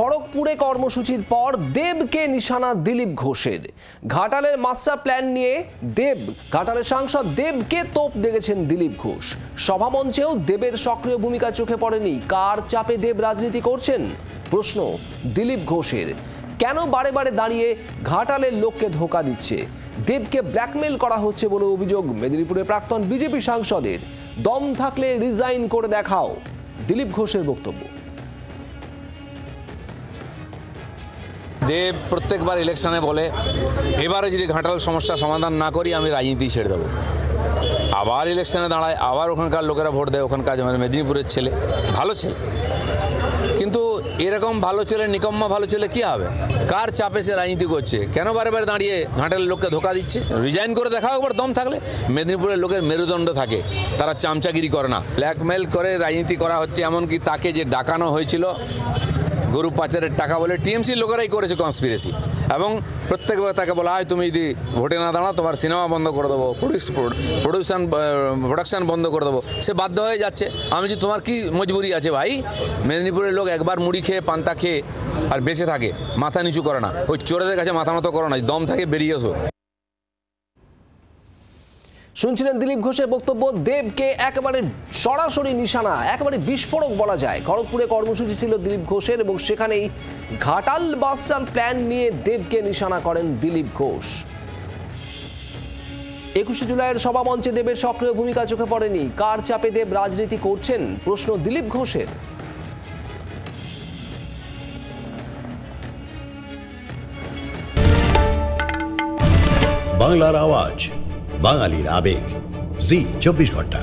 খড়গপুরে কর্মসূচির পর দেবকে নিশানা দিলীপ ঘোষের। ঘাটালের মাস্টার প্ল্যান নিয়ে ঘাটালের সাংসদ দেবকে তোপ দেখেছেন দিলীপ ঘোষ। সভামঞ্চেও দেবের সক্রিয় ভূমিকা চোখে পড়েনি। কার চাপে দেব রাজনীতি করছেন প্রশ্ন দিলীপ ঘোষের। কেন বারে বারে দাঁড়িয়ে ঘাটালের লোককে ধোঁকা দিচ্ছে? দেবকে ব্ল্যাকমেল করা হচ্ছে বলে অভিযোগ মেদিনীপুরের প্রাক্তন বিজেপি সাংসদের। দম থাকলে রিজাইন করে দেখাও, দিলীপ ঘোষের বক্তব্য। দেব প্রত্যেকবার ইলেকশনে বলে এবারে যদি ঘাটাল সমস্যার সমাধান না করি আমি রাজনীতি ছেড়ে দেবো। আবার ইলেকশনে দাঁড়ায়, আবার ওখানকার লোকেরা ভোট দেয়। ওখানকার মেদিনীপুরের ছেলে ভালো ছেলে, কিন্তু এরকম ভালো ছেলে নিকম্মা ভালো ছেলে কি হবে? কার চাপে সে রাজনীতি করছে? কেন বারে বারে দাঁড়িয়ে ঘাটালের লোককে ধোকা দিচ্ছে? রিজাইন করে দেখাও একবার দম থাকলে। মেদিনীপুরের লোকের মেরুদণ্ড থাকে, তারা চামচাগিরি করে না। ব্ল্যাকমেল করে রাজনীতি করা হচ্ছে, এমনকি তাকে যে ডাকানো হয়েছিল গরু পাচারের টাকা বলে টিএমসি লোকেরাই করেছে কনস্পিরেসি, এবং প্রত্যেকবার তাকে বলা হয় তুমি যদি ভোটে না দাঁড়াও তোমার সিনেমা বন্ধ করে দেবো, প্রোডাকশান বন্ধ করে দেবো। সে বাধ্য হয়ে যাচ্ছে। আমি যে তোমার কি মজবুরি আছে ভাই? মেদিনীপুরের লোক একবার মুড়ি খেয়ে পান্তা খেয়ে আর বেঁচে থাকে, মাথা নিচু করে না। ওই চোরেদের কাছে মাথা নত করো না, দম থাকে বেরিয়ে এসো। শুনছিলেন দিলীপ ঘোষের বক্তব্য। দেবকে একেবারে সরাসরি নিশানা, একেবারে বিস্ফোরক বলা যায়। খড়গপুরে কর্মসূচি ছিল দিলীপ ঘোষের এবং সেখানেই ঘাটাল মাস্টার প্ল্যান নিয়ে দেবকে নিশানা করেন দিলীপ ঘোষ। 21শে জুলাইয়ের সভামঞ্চে দেবের সক্রিয় ভূমিকা চোখে পড়েনি। কার চাপে দেব রাজনীতি করছেন প্রশ্ন দিলীপ ঘোষের। বাংলার আওয়াজ, বাঙালির আবেগ, জি 24 ঘন্টা।